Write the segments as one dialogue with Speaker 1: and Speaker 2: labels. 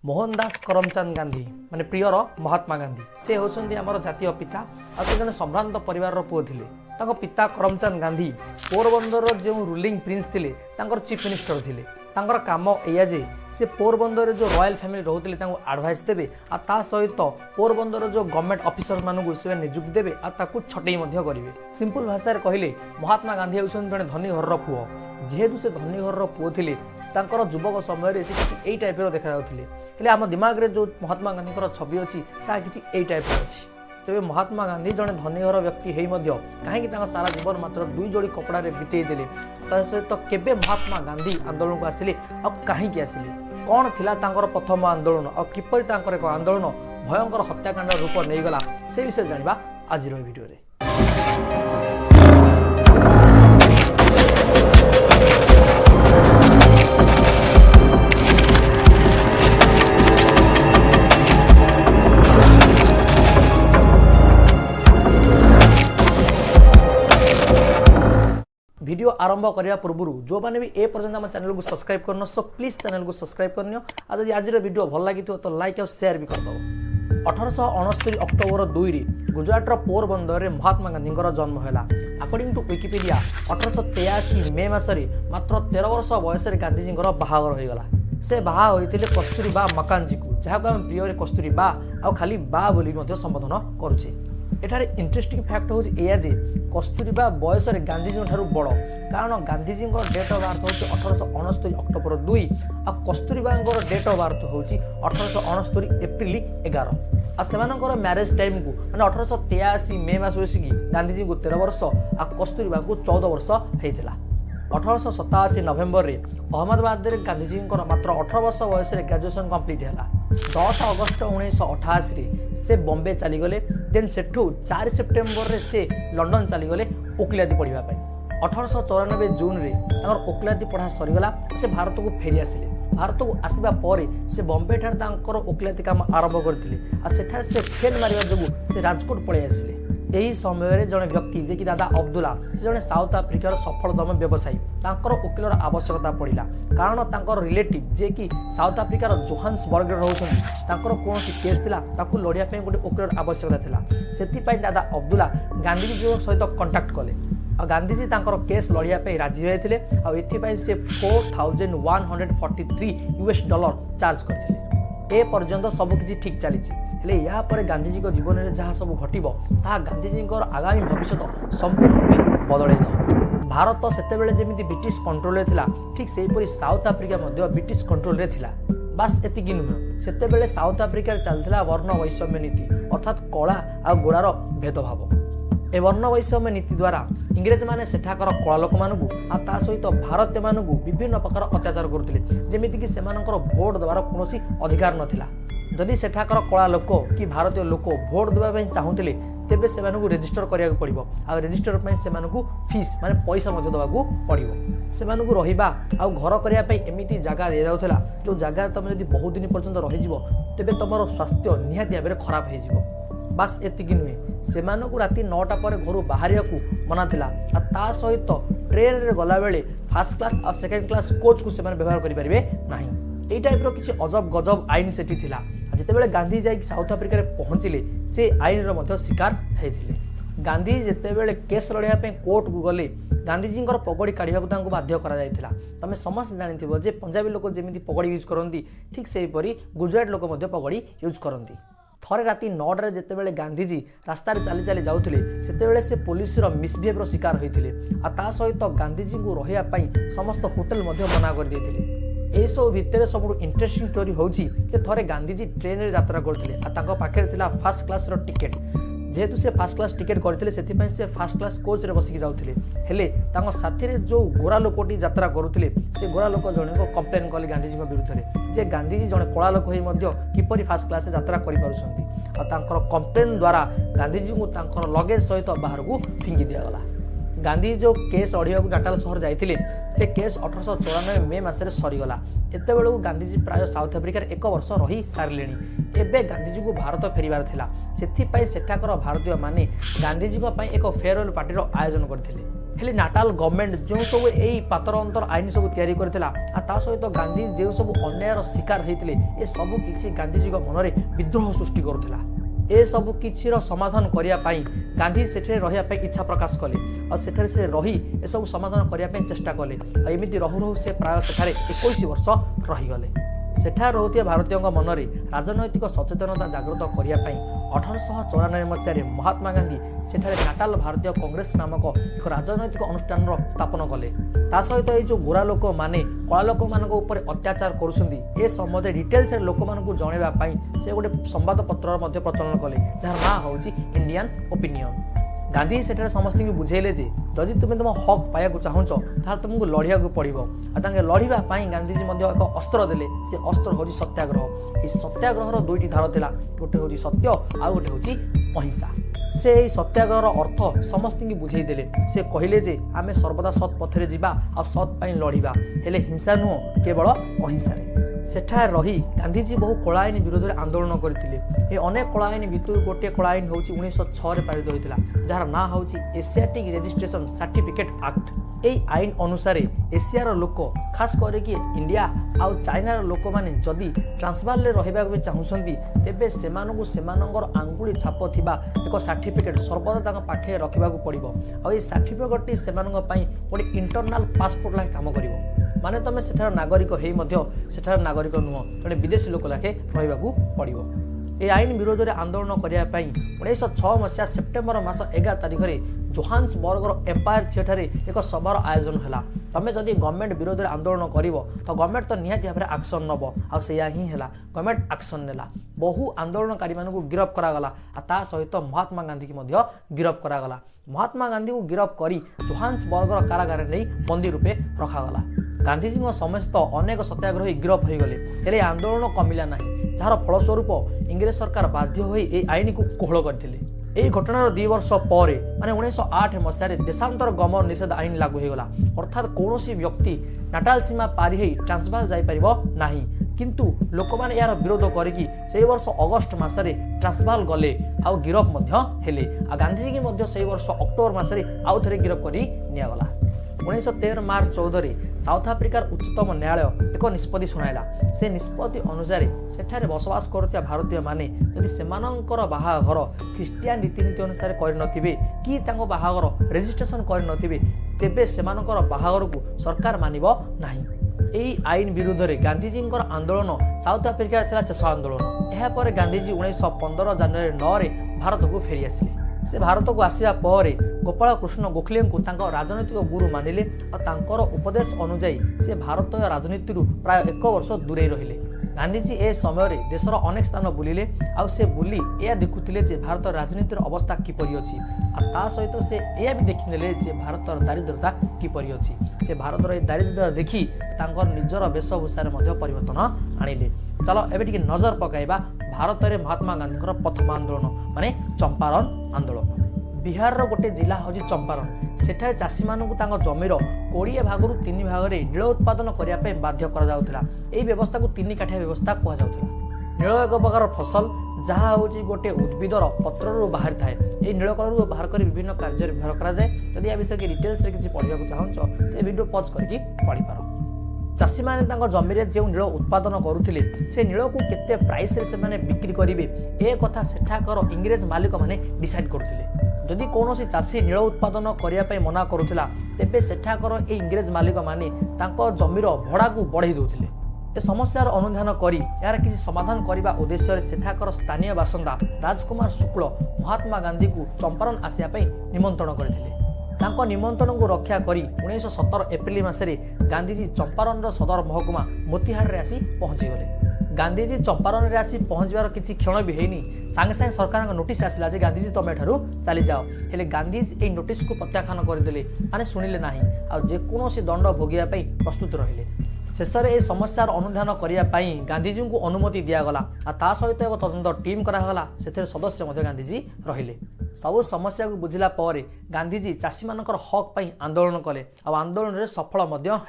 Speaker 1: मोहनदास करमचंद गांधी माने प्रियर महात्मा गांधी से होउछन्ती हमर जातीय पिता आ से जने सम्भ्रांत परिवार रो पुओ थिले। ताको पिता करमचंद गांधी पोरबंदर जो रूलिंग प्रिंस थिले तांकर चीफ मिनिस्टर थिले। तांकर काम एया जे से पोरबंदर जो रॉयल फैमिली रहउतिले तांको एडवाइस देबे आ ता सहित पोरबंदर जो गवर्नमेंट ऑफिसर मानकु से नियुक्ति देबे आ ताकु छटई मध्य करिवे। सिंपल भाषा रे कहिले महात्मा गांधी होउछन जने धनी घर रो पुओ। जेहेतु से धनी घर रो पुओ थिले तांकर युवक समय से किसी एई टाइप रो देखा जाउथिले। हेले आम दिमाग रे जो महात्मा गांधी छवि अच्छी ता किसी एई टाइप अच्छी। तेज महात्मा गांधी जड़े धनी घर व्यक्ति है कहीं सारा जीवन मात्र 2 जोड़ी कपड़ा बितेई देले। सहित केबे महात्मा गांधी आंदोलन को आसिले आ कहीं आसिले कौन थिला तांकर प्रथम आंदोलन और किपरि तांकर एक आंदोलन भयंकर हत्याकांड रूप नहीं गला से विषय जानिबा आज वीडियो रे। वीडियो आरंभ करने पूर्व जो मैंने भी ए पर्यंत आम चैनल को सब्सक्राइब करना सो प्लीज चैनल को सब्सक्राइब करनी। आज आज वीडियो भल लगी तो लाइक और शेयर भी करदे। 1869 अक्टोबर 2 गुजरात पोरबंदर में महात्मा गांधी जन्म है। अकॉर्डिंग टू विकिपीडिया 1883 मे मसरे मात्र 13 वर्ष बयस गांधीजी बाहागर होगला। से बाहा होते कस्तूरबा मकांजी को जहाँ को आम प्रिय कस्तूरबा आ खाली बा बोली संबोधन करुचे। एठारे इंटरेस्टिंग फैक्ट हूँ एया जे कस्तूरबा बयस गांधीजी बड़ कारण गांधीजी डेट ऑफ बर्थ हूँ 1869 अक्टोबर 2 आ कस्तूरबा डेट ऑफ बर्थ हूँ 1869 एप्रिल 11 आ सेमानकर मैरेज टाइम को मैंने 1883 मे मास बसिकी गांधीजी को 13 वर्ष आ कस्तूरबा को 14 वर्ष होता। 1887 नवेम्बर में अहमदाबाद में गांधीजी मात्र 18 वर्ष बयस ग्रेजुएशन कंप्लीट है। 10 अगस्त 1988 से बॉम्बे चलीगले। देन सेठू 4 सेप्टेम्बर रे से लंडन चलीगले ओकिलाती पढ़ाई। 1894 जून में ओकिलाती पढ़ा सरीगला से भारत को फेरी आसिले। भारत को आसवा पर से बॉम्बे ठार ओकिलाती काम आरंभ करते से फेल मारिबा जोगु से राजकोट पलि आसिले। यही समय जड़े व्यक्ति जे कि दादा अब्दुल्ला जड़े साउथ आफ्रिकार सफलतम व्यवसायी वकिलर आवश्यकता पड़ा कारण तांकर रिलेटिव जे कि साउथ आफ्रिकार जोहान्सबर्ग रोचन कौन केस थिला ताकू लड़िया गोटे वकिलर आवश्यकता थिला। सेतिपाई दादा अब्दुल्ला गांधीजी सहित कंटाक्ट कले और गांधीजी तांकर केस लड़िया राजी होते और से 4143 US डॉलर चार्ज करते। ए पर्यंत सबकि ठीक चली या पर गांधीजी जीवन में जहाँ सब घटब ता गांधीजी आगामी भविष्य संपूर्ण रूपे बदल भारत सेतेबेले जेमिति ब्रिटिश कंट्रोल रे थिला ठीक सेहीपरि साउथ आफ्रिका मध्य ब्रिटिश कंट्रोल रे थिला। बास एतिकी नुह सेतेबेले साउथ आफ्रिका चलथिला वर्ण वैषम्य नीति अर्थात कला आ गोरार भेदभाव। ए वर्ण वैषम्य नीति द्वारा इंग्रेज माने सेठाकर कला लोक मानकु आ ता सहित भारतीय मानकु विभिन्न प्रकार अत्याचार करुथिले जेमिति कि सेमानकर भोट देवार कोनोसी अधिकार नथिला। जदि सेठाकर कला लोक कि भारतीय लोक भोट देवा चाहूले तेबे सेमानकु रजिस्टर करिया पड़िबो आ रजिस्टर पई सेमानकु फीस माने पैसा मध्य देबाकू पड़िबो। सेमानकु रहिबा आ घर करिया पई एमिति जगह दे जाउथला जो जगह तुम यदि बहुत दिन पर्यंत रहिजिवो तेबे तमरो स्वास्थ्य निहाती भाबरे खराब होइजिवो। बास एतिकी नुहे सेमानकु राति 9टा पर घर बाहरियाकू मना थिला आ ता सहित ट्रेन रे गला बेले फर्स्ट क्लास और सेकंड क्लास कोच को सेमान व्यवहार करि परिबे नाही। एई टाइप रो किछि अजब गजब आईन सेठी थिला। जितेबाला गांधी जाई साउथ आफ्रिका रे पहुंचिले से आईन रो मध्य शिकार हेथिले। गांधी जितेबाला केस लड़िया पे कोर्ट को गले गांधीजी पगड़ी काढ़ा को बाध्य करा जायथिला। तमे समस्त जानिथिबो जे पंजाबी लोक जेमिति पगड़ी यूज करंती ठीक सेहीपरि गुजरात लोक मध्य पगड़ी यूज करंती। थरे राति 9टारे जितेबाला गांधीजी रास्ता रे चली चली जाउथिले सेतेबाला से पुलिस रो मिसबिहेव रो शिकार होइथिले आ ता सहित गांधीजी को रहिया पई समस्त होटल मध्य मना कर दिथिले। ए सब भितर सब इंटरेस्टिंग स्टोरी होची जे थरे गांधीजी ट्रेन रे यात्रा करथिले आ तांको पाखरे थिला फर्स्ट क्लास रो टिकेट। जेहेतु से फर्स्ट क्लास टिकेट करथिले सेथिपई से फर्स्ट क्लास कोच रे बसिकी जाउथिले। हेले तांको साथी रे जो गोरा लोकटी यात्रा करुथिले से गोरा लोक जणे को कंप्लेन कले गांधीजी को विरुद्ध रे जे गांधीजी जणे कला लोक होई मध्य किपरि फर्स्ट क्लास यात्रा करि पारुछंती आ तांकर कंप्लेन द्वारा गांधीजी को तांकर लगेज सहित बाहर को फिंगी दिया गला। गांधी जो केस लड़िया नाटाल सहर जाइथिले से केस 1894 मे मासरे सरीगला। एते बेलू गांधीजी प्राय साउथ आफ्रिकार 1 वर्ष रही सारिलेनी। एबे गांधीजी को भारत फेरिबार थिला सेथिपई सेठाकर भारतीय माने गांधीजी को पई एक फेयरवेल पार्टी रो आयोजन करथिले। हेले नाटाल गवर्नमेंट जो सब यही पातर अंतर आईन सब तैयारी करथिला ता सहित गांधी जो सब अन्यायर शिकार होते ये सब किसी गांधीजी मन में विद्रोह सृष्टि करुला। ए सब किछिर समाधान करने गांधी सेठे रही इच्छा प्रकाश कले और सेठे से रही ए सब समाधान करने चेष्टा कले एमती रहू रहू से प्राय सेठारे 21 वर्ष रहीगले। सेठा रोहुथिया भारतीय मन में राजनैतिक सचेतनता जागृत करने 1894 मसीह महात्मा गांधी सेठारे नाटाल भारतीय कांग्रेस नामक एक राजनैतिक अनुष्ठान स्थापन कले। ता सहित ये जो गोरा लोक माने कला लोक मान अत्याचार करुछंती ए संबंध डिटेल्स लोक मानकु जणेबा से गोटे संवाद पत्र प्रचलन कले जार ना होची इंडियन ओपिनियन। गांधी सेठारे समस्त बुझेले जे जदि तुम तुम हक पाइबा चाहूच ताल तुमको लड़िया पड़ो लड़ापी गांधीजी एक अस्त्र देले से अस्त्र हूँ सत्याग्रह। ये सत्याग्रहर दुईटी धार थिला गोटे हूँ सत्य आ गोटे हूँ अहिंसा। से यही सत्याग्रहर अर्थ समस्त बुझेदेले से कहले जे आम सर्वदा सत् पथरे जीवा आ सत् पाई लड़िबा हेले हिंसा नुह केवल अहिंसा। सेठा रही गांधीजी बहु कला आईन विरोध में आंदोलन करते अनेक कला आईन भितर गोटे कला आईन हूँ 1906 पारित होता जार ना हूँ एशियाटिक रेजिस्ट्रेशन सर्टिफिकेट एक्ट। यही आईन अनुसार एशियार लोक खास करके इंडिया आउ चाइनार लोक मैंने जदि ट्रांसवाल रहा चाहूँगी तेबे सेमानकु सेमानंगर आंगुली छाप थिबा एक सर्टिफिकेट सर्वदा पाखे रखा पड़ो आ सर्टिफिकेट से गोटे इंटरनाल पासपोर्ट लाखे काम करिवो माने तुम सेठार नागरिक सेठार नागरिक नुह जड़े विदेशी लोक लाखे रहा पड़ो। ए आईन विरोध में आंदोलन करने 1906 मसीहा सेप्टेम्बर मास 11 तारिख में जोहान्सबर्गर एम्पायर थिएटर एक सभार आयोजन है। तुम जदि गवर्नमेंट विरोध में आंदोलन कर तो गवर्नमेंट तो निहाती भाव में एक्शन नब आ ही है गवर्नमेंट एक्शन नेला बहु आंदोलनकारी मानू गिरफ करागला ता सहित महात्मा गांधी की गिरफ करागला। महात्मा गांधी को गिरफ कर जोहान्सबर्गर कारागार नहीं बंदी रूपे रखागला। गांधीजी समस्त अनेक सत्याग्रही गिरफ हो गले हेले आंदोलन कमिला ना जार फलस्वरूप इंग्रेज सरकार बाध्य हो आईन को कोहल करते। यही घटनार 2 वर्ष पर माने 1908 मसीह देशांतर गमन निषेध आईन लागू होगला अर्थात कौन व्यक्ति नाटाल सीमा पारी ट्रांसवाल जापर ना किंतु लोक मैंने यार विरोध करके से वर्ष अगस्ट मसरे ट्रांसवाल गले आउ गिरफ हेले। गांधीजी की से वर्ष अक्टोबर मसरे आउ थे गिरफ कर निगला। 1913 मार्च 14 साउथ आफ्रिकार उच्चतम न्यायालय एक निष्पत्ति शुणाइला। से निष्पत्ति अनुसार सेठारे बसवास करुଥିବା भारतीय माने यदि सेमानंकर बाहाघर ख्रिस्टियान रीतिनीति अनुसार करिनथिबे कि तांको बाहाघर रजिस्ट्रेशन करिनथिबे तेबे सेमानंकर बाहाघर को सरकार मानिबो नाही। एही आईन विरुद्ध में गांधीजी आंदोलन साउथ आफ्रिकार थिला शेष आंदोलन। एहा पर गांधीजी 1915 जनवरी 9 रे भारत को फेरी आसिले। से भारत को आसिया पर गोपाल कृष्ण गोखले को राजनैतिक गुरु मानिले और उपदेश अनुजाई से भारत राजनीति प्राय 1 वर्ष दूरे रहिले। गांधीजी ए समय देशर अनेक स्थान बुलिले आ से बुली यह देखुले जे भारत राजनीतिर अवस्था किपरि अछि ता सहित से यह भी देखिनेले जे भारतर दारिद्रता किपरि अछि। से भारतर दारिद्रता देखि तांकर निजर वेशभूषार परिवर्तन आनिले। चलो एबे टिके नजर पकाइबा भारत में महात्मा गांधी प्रथम आंदोलन माने चंपारण आंदोलन। बिहार गोटे जिला हूँ चंपारण। सेठारे चाषी मानू जमीर 20 भाग 3 भाग में नील उत्पादन करने बाध्य यही व्यवस्था को 3 काठिया व्यवस्था कहला। नील एक प्रकार फसल जहाँ हूँ गोटे उद्भिदर पत्रु बाहरी थाए ये नील कलर बाहर कर विभिन्न कार्य व्यवहार कराए। जदि या विषय डिटेल्स किसी पढ़ा चाहूँ तो वीडियो पज करके पढ़ी पार। चाषी मैंने जमीन जो नील उत्पादन करुले से नील को केते प्राइस रे से माने बिक्री करेंगे ए कथा सेठाकर इंग्रेज मालिक माने डिसाइड करुले। जदि कौन चाषी नील उत्पादन करने मना करुला तेबे सेठाकर ए इंग्रेज मालिक माने तांको जमीर भड़ा को बढ़ाई दौले। ए समस्यार अनुधान करी यार किसी समाधान करने उद्देश्य सेठाकर स्थानीय बासिंदा राजकुमार शुक्ल महात्मा गांधी को चंपारण आसिया निमंत्रण करथिले। तांको निमंत्रण को रक्षा करी 1917 एप्रिल मासरे गांधीजी चंपारण सदर महकुमा मोतिहार रे आसी पहुंची गले। गांधीजी चंपारण रे आसी पहुंचवार किछि क्षण भी हेनी सांगे सांगे सरकार नोटिस आसिला जे गांधीजी तमे ठारू चली जाओ हेले गांधीजी ए नोटिस को प्रत्याख्यान करदेले माने सुनिले नाही आ जे कोनोसी दंड भोगिया पई प्रस्तुत रहिले। शेष में समस्यार अनुधान करने गांधीजी को अनुमति दिगला ता सहित एक तदंत टीम करागला से सदस्य गांधीजी रहिले। सबु समस्या को बुझिला पर गांधीजी चाषी मानकर हक पाई आंदोलन कले आंदोलन में सफल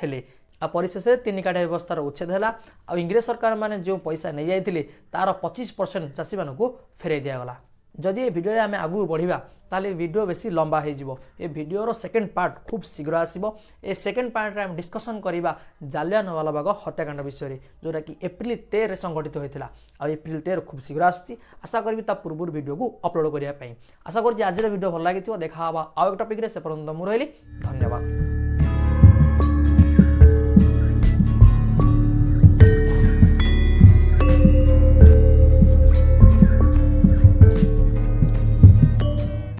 Speaker 1: हेले। परिशेष 3 काठिया व्यवस्थार उच्छेद है इंग्रेज सरकार माने जो पैसा नहीं जाइए तार 25% चाषी मानू फेरई दिगला। जदि ये भिडियो आम आगू बढ़ा ताले वीडियो बेसी लंबा हो भिडियोर सेकेंड पार्ट खूब शीघ्र आसो। ए सेकेंड पार्ट आम डिस्कसन करवा जालियानवालाबाग हत्याकांड विषय जोटा कि एप्रिल 13 संघटित होता है। एप्रिल 13 खूब शीघ्र आसूँ आशा करी पूर्व वीडियो को अपलोड करने आशा करुँच आज वीडियो भल लगी देखा आउ एक टपिक से पर्यंत मुझे धन्यवाद।